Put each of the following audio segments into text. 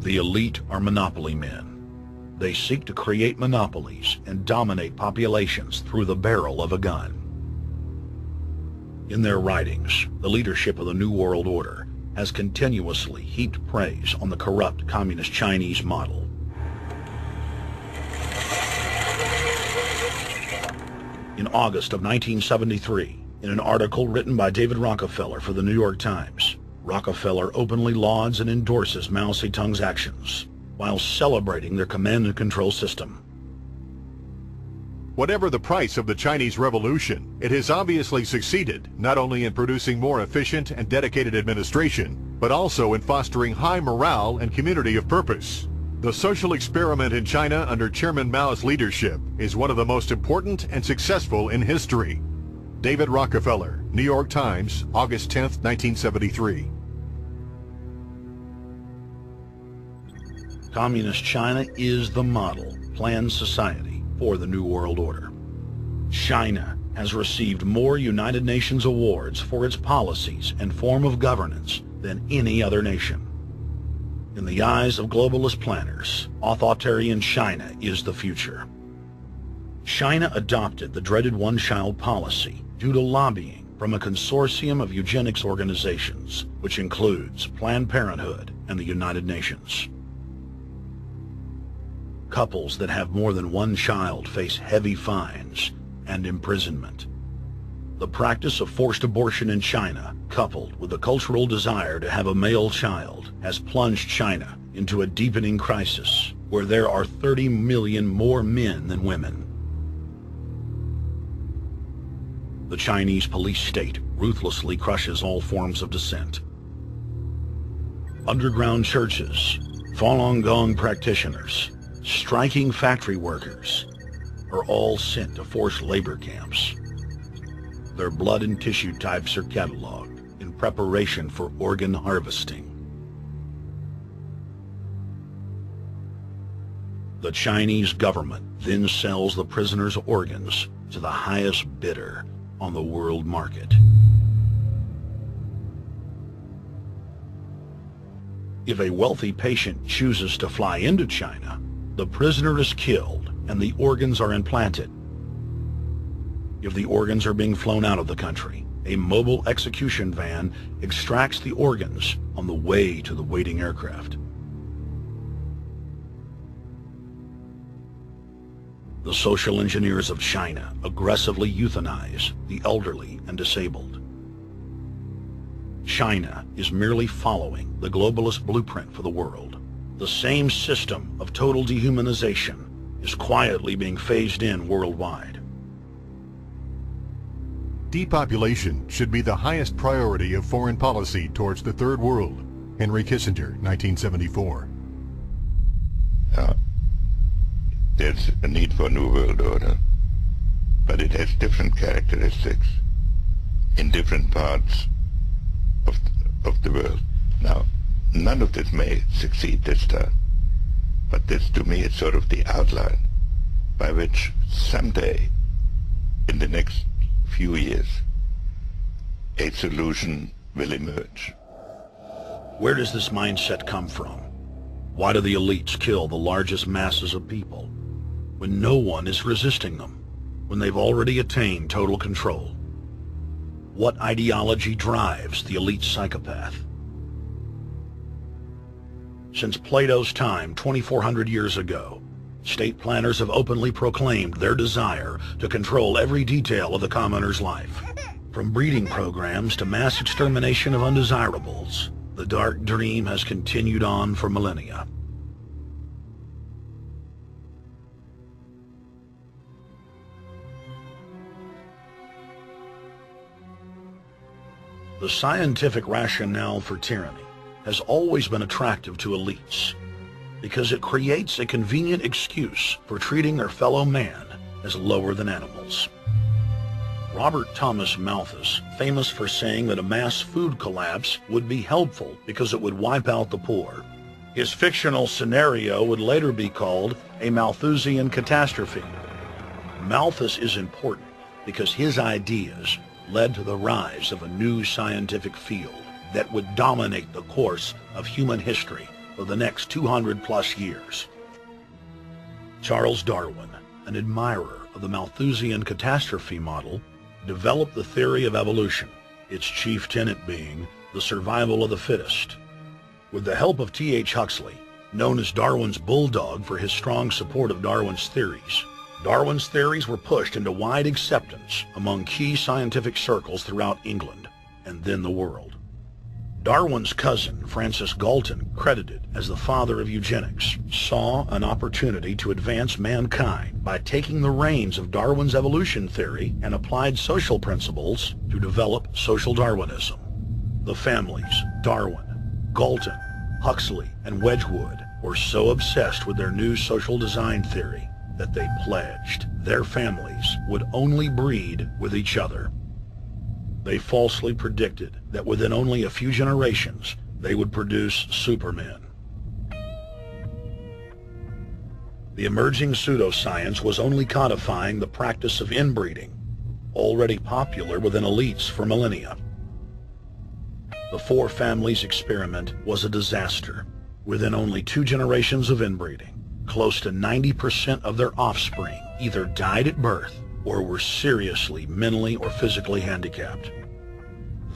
The elite are monopoly men. They seek to create monopolies and dominate populations through the barrel of a gun. In their writings, the leadership of the New World Order has continuously heaped praise on the corrupt communist Chinese model. In August of 1973, in an article written by David Rockefeller for the New York Times, Rockefeller openly lauds and endorses Mao Zedong's actions, while celebrating their command and control system. Whatever the price of the Chinese Revolution, it has obviously succeeded, not only in producing more efficient and dedicated administration, but also in fostering high morale and community of purpose. The social experiment in China under Chairman Mao's leadership is one of the most important and successful in history. David Rockefeller, New York Times, August 10, 1973. Communist China is the model, planned society for the New World Order. China has received more United Nations awards for its policies and form of governance than any other nation. In the eyes of globalist planners, authoritarian China is the future. China adopted the dreaded one-child policy due to lobbying from a consortium of eugenics organizations, which includes Planned Parenthood and the United Nations. Couples that have more than one child face heavy fines and imprisonment. The practice of forced abortion in China, coupled with the cultural desire to have a male child, has plunged China into a deepening crisis where there are 30 million more men than women. The Chinese police state ruthlessly crushes all forms of dissent. Underground churches, Falun Gong practitioners, striking factory workers are all sent to forced labor camps. Their blood and tissue types are cataloged in preparation for organ harvesting. The Chinese government then sells the prisoners' organs to the highest bidder on the world market. If a wealthy patient chooses to fly into China, the prisoner is killed and the organs are implanted. If the organs are being flown out of the country, a mobile execution van extracts the organs on the way to the waiting aircraft. The social engineers of China aggressively euthanize the elderly and disabled. China is merely following the globalist blueprint for the world. The same system of total dehumanization is quietly being phased in worldwide. Depopulation should be the highest priority of foreign policy towards the Third World. Henry Kissinger, 1974. There's a need for a new world order, but it has different characteristics in different parts of the world. Now, none of this may succeed this time, but this to me is sort of the outline by which someday, in the next few years, a solution will emerge. Where does this mindset come from? Why do the elites kill the largest masses of people when no one is resisting them, when they've already attained total control? What ideology drives the elite psychopath? Since Plato's time 2,400 years ago, state planners have openly proclaimed their desire to control every detail of the commoner's life. From breeding programs to mass extermination of undesirables, the dark dream has continued on for millennia. The scientific rationale for tyranny has always been attractive to elites because it creates a convenient excuse for treating their fellow man as lower than animals. Robert Thomas Malthus, famous for saying that a mass food collapse would be helpful because it would wipe out the poor. His fictional scenario would later be called a Malthusian catastrophe. Malthus is important because his ideas led to the rise of a new scientific field that would dominate the course of human history for the next 200-plus years. Charles Darwin, an admirer of the Malthusian catastrophe model, developed the theory of evolution, its chief tenet being the survival of the fittest. With the help of T.H. Huxley, known as Darwin's bulldog for his strong support of Darwin's theories were pushed into wide acceptance among key scientific circles throughout England and then the world. Darwin's cousin, Francis Galton, credited as the father of eugenics, saw an opportunity to advance mankind by taking the reins of Darwin's evolution theory and applied social principles to develop social Darwinism. The families Darwin, Galton, Huxley, and Wedgwood were so obsessed with their new social design theory that they pledged their families would only breed with each other. They falsely predicted that within only a few generations, they would produce supermen. The emerging pseudoscience was only codifying the practice of inbreeding, already popular within elites for millennia. The four families experiment was a disaster. Within only 2 generations of inbreeding, close to 90% of their offspring either died at birth or were seriously mentally or physically handicapped.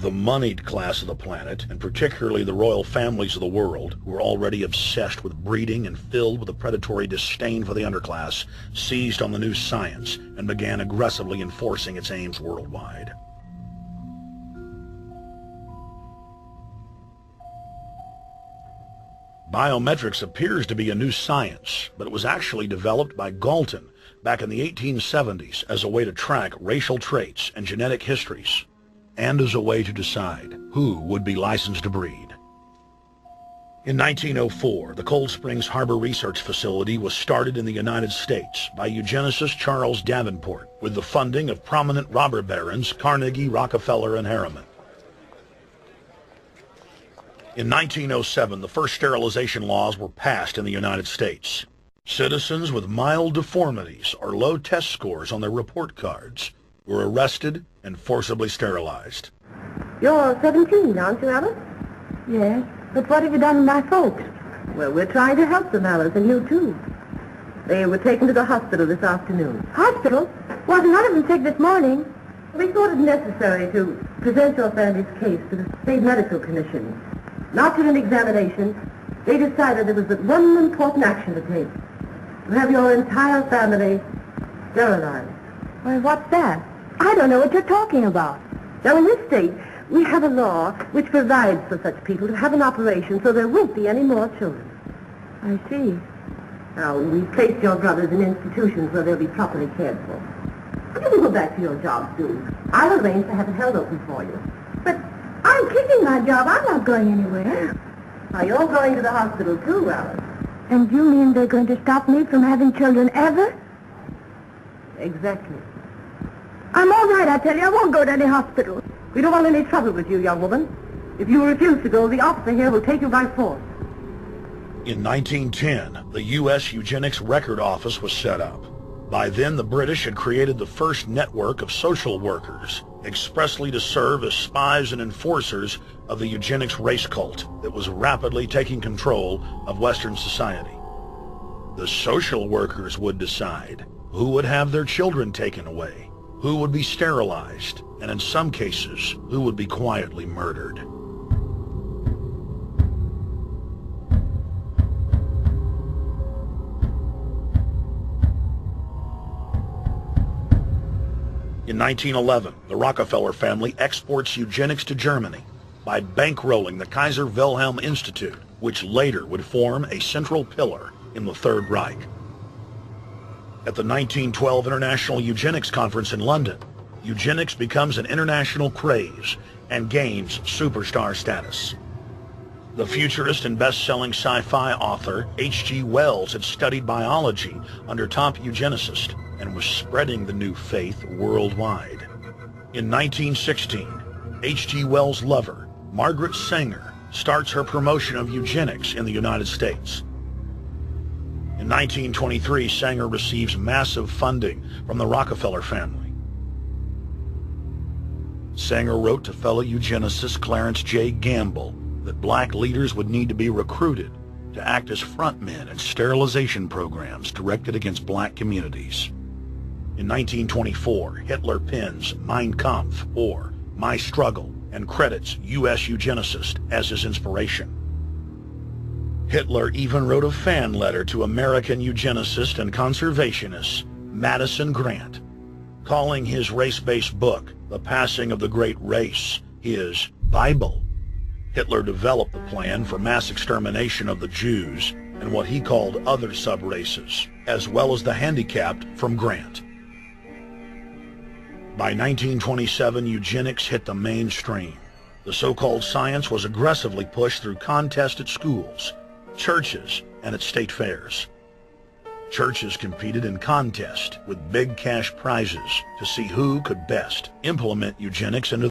The moneyed class of the planet, and particularly the royal families of the world, who were already obsessed with breeding and filled with a predatory disdain for the underclass, seized on the new science and began aggressively enforcing its aims worldwide. Biometrics appears to be a new science, but it was actually developed by Galton back in the 1870s as a way to track racial traits and genetic histories, and as a way to decide who would be licensed to breed. In 1904, the Cold Springs Harbor Research Facility was started in the United States by eugenicist Charles Davenport with the funding of prominent robber barons Carnegie, Rockefeller, and Harriman. In 1907, the first sterilization laws were passed in the United States. Citizens with mild deformities or low test scores on their report cards were arrested and forcibly sterilized. You're 17, aren't you, Alice? Yes, but what have you done with my folks? Well, we're trying to help them, Alice, and you too. They were taken to the hospital this afternoon. Hospital? Wasn't none of them sick this morning. We thought it necessary to present your family's case to the state medical commission. After an examination, they decided there was but one important action to take: to have your entire family sterilized. Why, what's that? I don't know what you're talking about. Now, in this state, we have a law which provides for such people to have an operation so there won't be any more children. I see. Now, we've placed your brothers in institutions where they'll be properly cared for. You can go back to your job soon. I'll arrange to have it held open for you. But I'm keeping my job. I'm not going anywhere. Now, you're going to the hospital too, Alice. And you mean they're going to stop me from having children ever? Exactly. I'm all right, I tell you. I won't go to any hospital. We don't want any trouble with you, young woman. If you refuse to go, the officer here will take you by force. In 1910, the U.S. Eugenics Record Office was set up. By then, the British had created the first network of social workers, expressly to serve as spies and enforcers of the eugenics race cult that was rapidly taking control of Western society. The social workers would decide who would have their children taken away, who would be sterilized, and in some cases, who would be quietly murdered. In 1911, the Rockefeller family exports eugenics to Germany by bankrolling the Kaiser Wilhelm Institute, which later would form a central pillar in the Third Reich. At the 1912 International Eugenics Conference in London, eugenics becomes an international craze and gains superstar status. The futurist and best-selling sci-fi author H.G. Wells had studied biology under top eugenicists and was spreading the new faith worldwide. In 1916, H.G. Wells' lover, Margaret Sanger, starts her promotion of eugenics in the United States. In 1923, Sanger receives massive funding from the Rockefeller family. Sanger wrote to fellow eugenicist Clarence J. Gamble that black leaders would need to be recruited to act as frontmen in sterilization programs directed against black communities. In 1924, Hitler pens Mein Kampf, or My Struggle, and credits U.S. eugenicist as his inspiration. Hitler even wrote a fan letter to American eugenicist and conservationist Madison Grant, calling his race-based book, The Passing of the Great Race, his Bible. Hitler developed the plan for mass extermination of the Jews and what he called other sub-races, as well as the handicapped, from Grant. By 1927, eugenics hit the mainstream. The so-called science was aggressively pushed through contests at schools, churches, and at state fairs. Churches competed in contests with big cash prizes to see who could best implement eugenics into